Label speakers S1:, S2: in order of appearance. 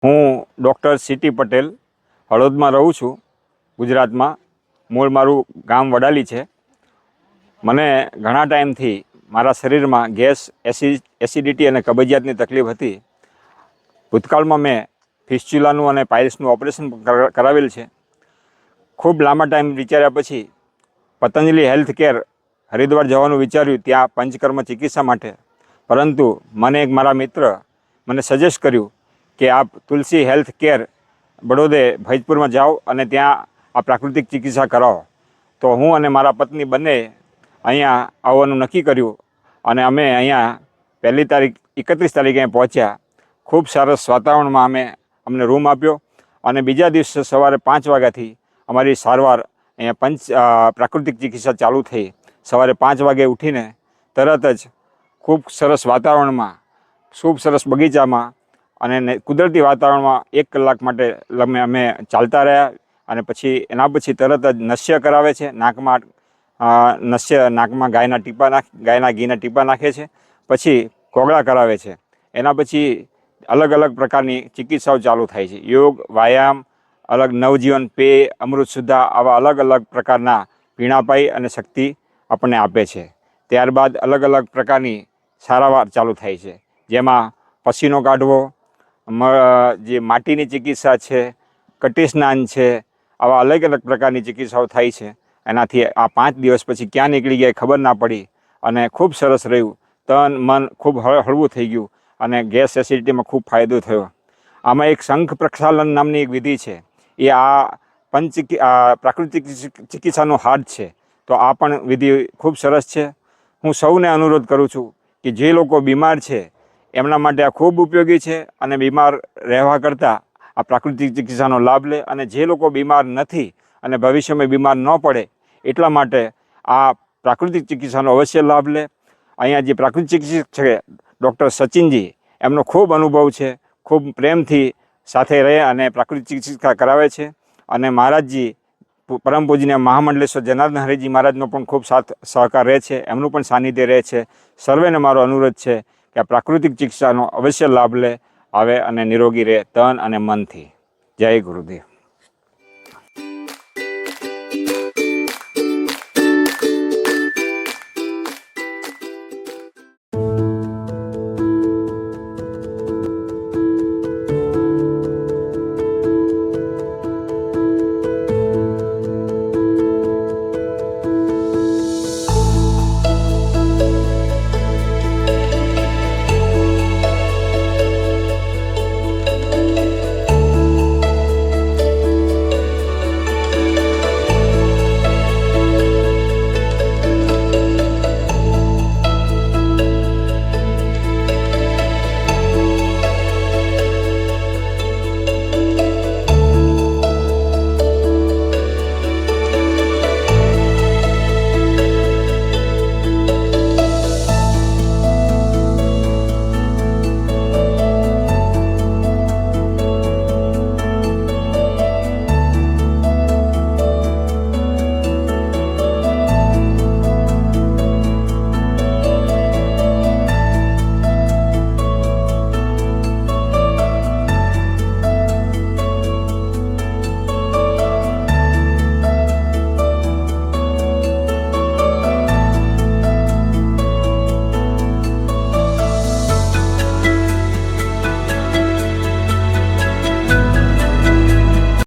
S1: હું doctor city Patel હળવદમાં રહું છું, ગુજરાતમાં. મૂળ મારું ગામ વડાલી છે. મને ઘણા ટાઈમથી મારા શરીરમાં ગેસ, એસિડિટી અને કબજિયાતની તકલીફ હતી. ભૂતકાળમાં મેં ફિસ્ચ્યુલાનું અને પાયરિસનું ઓપરેશન કરાવેલ છે. ખૂબ લાંબા ટાઈમ વિચાર્યા પછી પતંજલિ હેલ્થ કેર હરિદ્વાર જવાનું વિચાર્યું, ત્યાં પંચકર્મ ચિકિત્સા માટે. પરંતુ મને એક મારા મિત્ર મને સજેસ્ટ કર્યું કે આપ તુલસી હેલ્થ કેર બડોદે ભૈજપુરમાં જાઓ અને ત્યાં આ પ્રાકૃતિક ચિકિત્સા કરાવો. તો હું અને મારા પત્ની બંને અહીંયા આવવાનું નક્કી કર્યું અને અમે અહીંયા 31 તારીખે પહોંચ્યા. ખૂબ સરસ વાતાવરણમાં અમને રૂમ આપ્યો અને બીજા દિવસે સવારે 5 વાગ્યાથી અમારી સારવાર અહીંયા પ્રાકૃતિક ચિકિત્સા ચાલુ થઈ. સવારે 5 વાગે ઉઠીને તરત જ ખૂબ સરસ વાતાવરણમાં, ખૂબ સરસ બગીચામાં અને કુદરતી વાતાવરણમાં 1 કલાક માટે અમે ચાલતા રહ્યા અને પછી એના પછી તરત જ નસ્ય કરાવે છે. નાકમાં ગાયના ઘીના ટીપા નાખે છે. પછી કોગળા કરાવે છે. એના પછી અલગ અલગ પ્રકારની ચિકિત્સાઓ ચાલુ થાય છે. યોગ, વ્યાયામ, અલગ નવજીવન પેય, અમૃત સુધા, આવા અલગ અલગ પ્રકારના પીણાપાઈ અને શક્તિ આપણને આપે છે. ત્યારબાદ અલગ અલગ પ્રકારની સારવાર ચાલુ થાય છે, જેમાં પસીનો કાઢવો, જે માટીની ચિકિત્સા છે, કટી સ્નાન છે, આવા અલગ અલગ પ્રકારની ચિકિત્સાઓ થાય છે. એનાથી આ 5 દિવસ પછી ક્યાં નીકળી ગયા ખબર ના પડી અને ખૂબ સરસ રહ્યું. તન મન ખૂબ હળવું થઈ ગયું અને ગેસ એસિડિટીમાં ખૂબ ફાયદો થયો. આમાં એક શંખ પ્રક્ષાલન નામની એક વિધિ છે. એ પ્રાકૃતિક ચિકિત્સાનો હાથ છે. તો આ પણ વિધિ ખૂબ સરસ છે. હું સૌને અનુરોધ કરું છું કે જે લોકો બીમાર છે એમના માટે આ ખૂબ ઉપયોગી છે અને બીમાર રહેવા કરતાં આ પ્રાકૃતિક ચિકિત્સાનો લાભ લે. અને જે લોકો બીમાર નથી અને ભવિષ્યમાં બીમાર ન પડે એટલા માટે આ પ્રાકૃતિક ચિકિત્સાનો અવશ્ય લાભ લે. અહીંયા જે પ્રાકૃતિક ચિકિત્સક છે ડૉક્ટર સચિનજી, એમનો ખૂબ અનુભવ છે. ખૂબ પ્રેમથી સાથે રહે અને પ્રાકૃતિક ચિકિત્સા કરાવે છે. અને મહારાજજી પરમ પૂજ્ય મહામંડલેશ્વર જનાર્દન હરિજી મહારાજનો પણ ખૂબ સાથ સહકાર રહે છે. એમનું પણ સાનિધ્ય રહે છે. સર્વેને મારો અનુરોધ છે કે આ પ્રાકૃતિક ચિકિત્સાનો અવશ્ય લાભ લે, આવે અને નિરોગી રહે તન અને મનથી. જય ગુરુદેવ.